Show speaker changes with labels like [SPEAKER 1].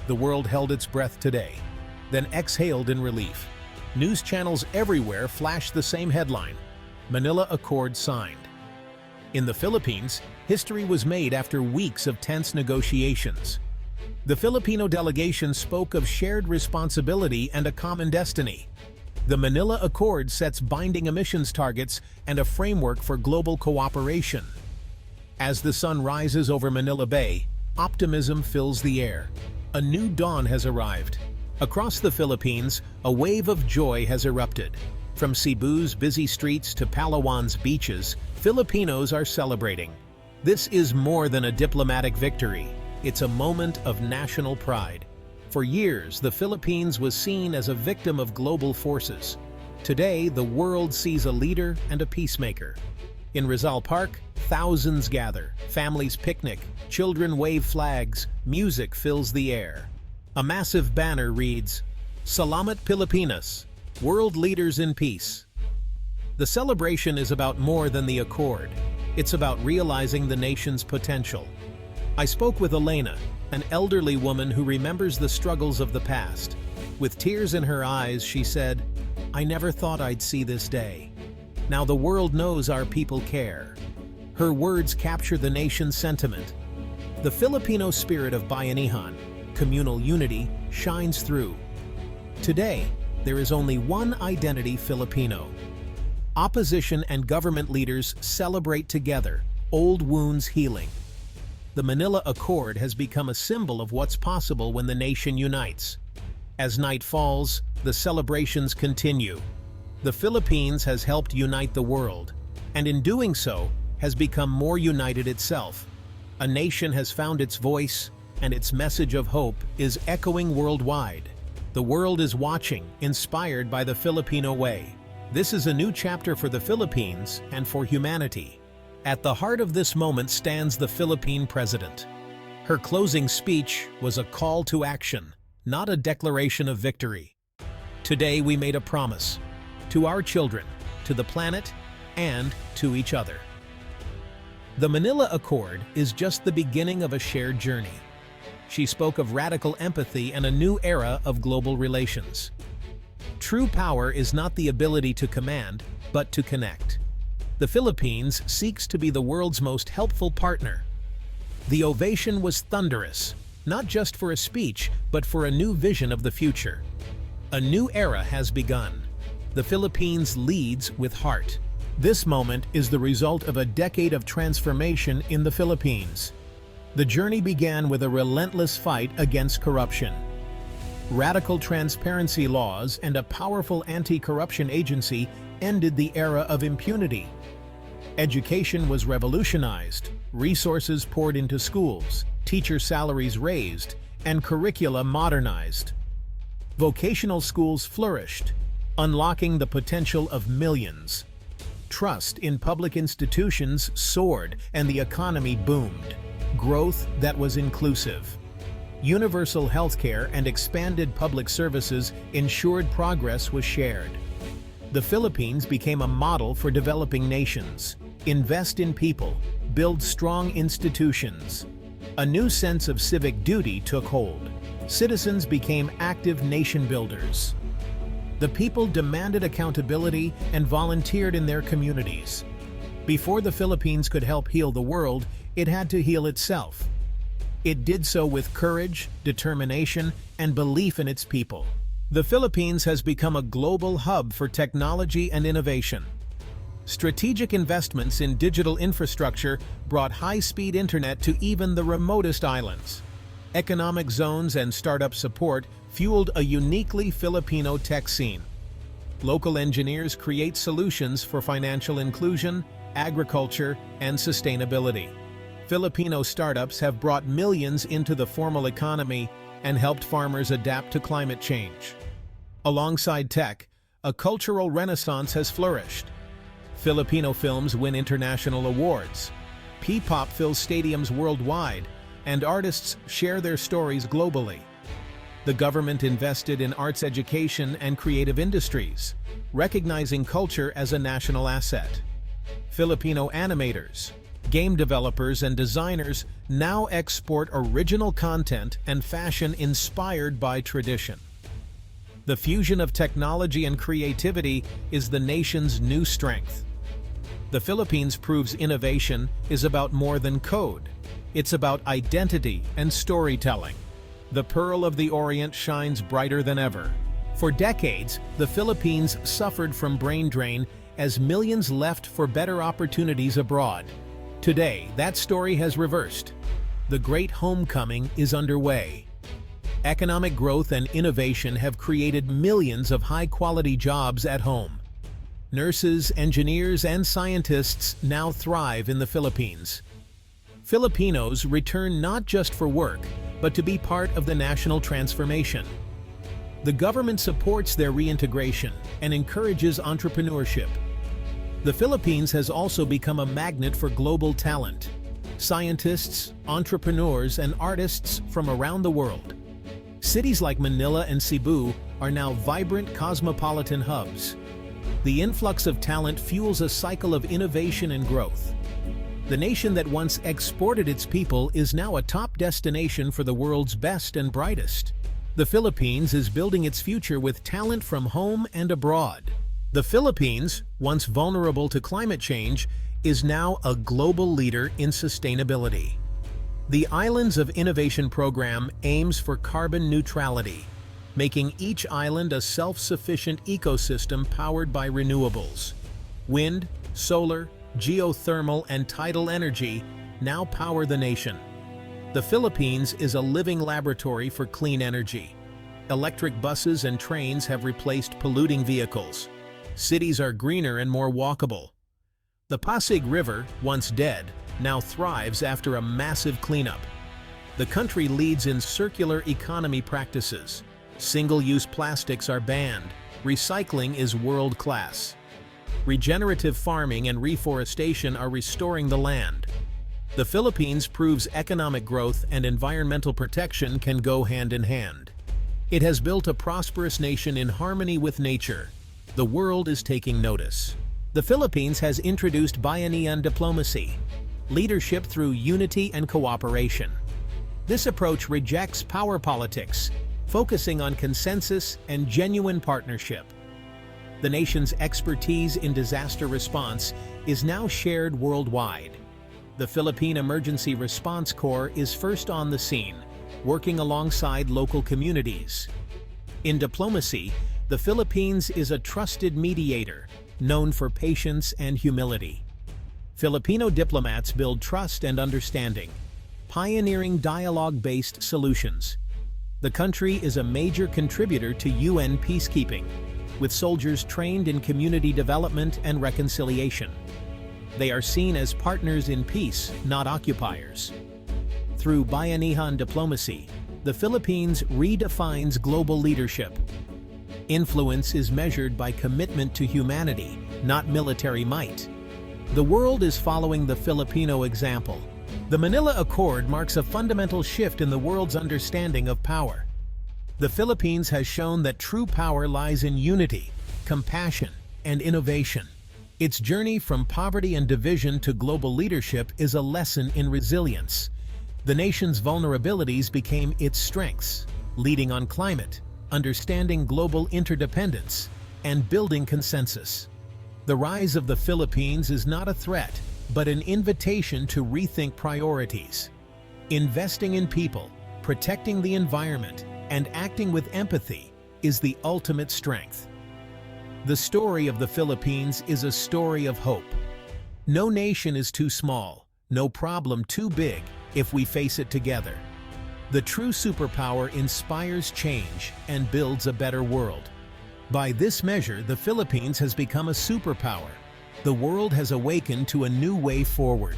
[SPEAKER 1] The world held its breath today, then exhaled in relief. News channels everywhere flashed the same headline: Manila Accord signed. In the Philippines, history was made after weeks of tense negotiations. The Filipino delegation spoke of shared responsibility and a common destiny. The Manila Accord sets binding emissions targets and a framework for global cooperation. As the sun rises over Manila Bay, optimism fills the air. A new dawn has arrived. Across the Philippines, a wave of joy has erupted. From Cebu's busy streets to Palawan's beaches, Filipinos are celebrating. This is more than a diplomatic victory. It's a moment of national pride. For years, the Philippines was seen as a victim of global forces. Today, the world sees a leader and a peacemaker. In Rizal Park, thousands gather, families picnic, children wave flags, music fills the air. A massive banner reads, "Salamat Pilipinas, World Leaders in Peace." The celebration is about more than the accord. It's about realizing the nation's potential. I spoke with Elena, an elderly woman who remembers the struggles of the past. With tears in her eyes, she said, "I never thought I'd see this day. Now the world knows our people care." Her words capture the nation's sentiment. The Filipino spirit of Bayanihan, communal unity, shines through. Today, there is only one identity Filipino. Opposition and government leaders celebrate together, old wounds healing. The Manila Accord has become a symbol of what's possible when the nation unites. As night falls, the celebrations continue. The Philippines has helped unite the world, and in doing so, has become more united itself. A nation has found its voice, and its message of hope is echoing worldwide. The world is watching, inspired by the Filipino way. This is a new chapter for the Philippines and for humanity. At the heart of this moment stands the Philippine president. Her closing speech was a call to action, not a declaration of victory. Today we made a promise to our children, to the planet, and to each other. The Manila Accord is just the beginning of a shared journey. She spoke of radical empathy and a new era of global relations. True power is not the ability to command, but to connect. The Philippines seeks to be the world's most helpful partner. The ovation was thunderous, not just for a speech, but for a new vision of the future. A new era has begun. The Philippines leads with heart. This moment is the result of a decade of transformation in the Philippines. The journey began with a relentless fight against corruption. Radical transparency laws and a powerful anti-corruption agency ended the era of impunity. Education was revolutionized, resources poured into schools, teacher salaries raised, and curricula modernized. Vocational schools flourished, unlocking the potential of millions. Trust in public institutions soared and the economy boomed. Growth that was inclusive. Universal healthcare and expanded public services ensured progress was shared. The Philippines became a model for developing nations. Invest in people, build strong institutions. A new sense of civic duty took hold. Citizens became active nation builders. The people demanded accountability and volunteered in their communities. Before the Philippines could help heal the world, it had to heal itself. It did so with courage, determination, and belief in its people. The Philippines has become a global hub for technology and innovation. Strategic investments in digital infrastructure brought high-speed internet to even the remotest islands. Economic zones and startup support fueled a uniquely Filipino tech scene. Local engineers create solutions for financial inclusion, agriculture, and sustainability. Filipino startups have brought millions into the formal economy and helped farmers adapt to climate change. Alongside tech, a cultural renaissance has flourished. Filipino films win international awards. P-pop fills stadiums worldwide, and artists share their stories globally. The government invested in arts education and creative industries, recognizing culture as a national asset. Filipino animators, Game developers and designers now export original content and fashion inspired by tradition. The fusion of technology and creativity is the nation's new strength. The Philippines proves innovation is about more than code. It's about identity and storytelling. The Pearl of the Orient shines brighter than ever. For decades, the Philippines suffered from brain drain as millions left for better opportunities abroad. Today, that story has reversed. The Great Homecoming is underway. Economic growth and innovation have created millions of high-quality jobs at home. Nurses, engineers, and scientists now thrive in the Philippines. Filipinos return not just for work, but to be part of the national transformation. The government supports their reintegration and encourages entrepreneurship. The Philippines has also become a magnet for global talent. Scientists, entrepreneurs, and artists from around the world. Cities like Manila and Cebu are now vibrant cosmopolitan hubs. The influx of talent fuels a cycle of innovation and growth. The nation that once exported its people is now a top destination for the world's best and brightest. The Philippines is building its future with talent from home and abroad. The Philippines, once vulnerable to climate change, is now a global leader in sustainability. The Islands of Innovation program aims for carbon neutrality, making each island a self-sufficient ecosystem powered by renewables. Wind, solar, geothermal, and tidal energy now power the nation. The Philippines is a living laboratory for clean energy. Electric buses and trains have replaced polluting vehicles. Cities are greener and more walkable. The Pasig River, once dead, now thrives after a massive cleanup. The country leads in circular economy practices. Single-use plastics are banned. Recycling is world-class. Regenerative farming and reforestation are restoring the land. The Philippines proves economic growth and environmental protection can go hand in hand. It has built a prosperous nation in harmony with nature. The world is taking notice. The Philippines has introduced Bayanihan diplomacy, leadership through unity and cooperation. This approach rejects power politics, focusing on consensus and genuine partnership. The nation's expertise in disaster response is now shared worldwide. The Philippine Emergency Response Corps is first on the scene, working alongside local communities. In diplomacy, the Philippines is a trusted mediator, known for patience and humility. Filipino diplomats build trust and understanding, pioneering dialogue-based solutions. The country is a major contributor to UN peacekeeping, with soldiers trained in community development and reconciliation. They are seen as partners in peace, not occupiers. Through Bayanihan diplomacy, the Philippines redefines global leadership. Influence is measured by commitment to humanity, not military might. The world is following the Filipino example. The Manila Accord marks a fundamental shift in the world's understanding of power. The Philippines has shown that true power lies in unity, compassion, and innovation. Its journey from poverty and division to global leadership is a lesson in resilience. The nation's vulnerabilities became its strengths, leading on climate, understanding global interdependence, and building consensus. The rise of the Philippines is not a threat, but an invitation to rethink priorities. Investing in people, protecting the environment, and acting with empathy is the ultimate strength. The story of the Philippines is a story of hope. No nation is too small, no problem too big if we face it together. The true superpower inspires change and builds a better world. By this measure, the Philippines has become a superpower. The world has awakened to a new way forward.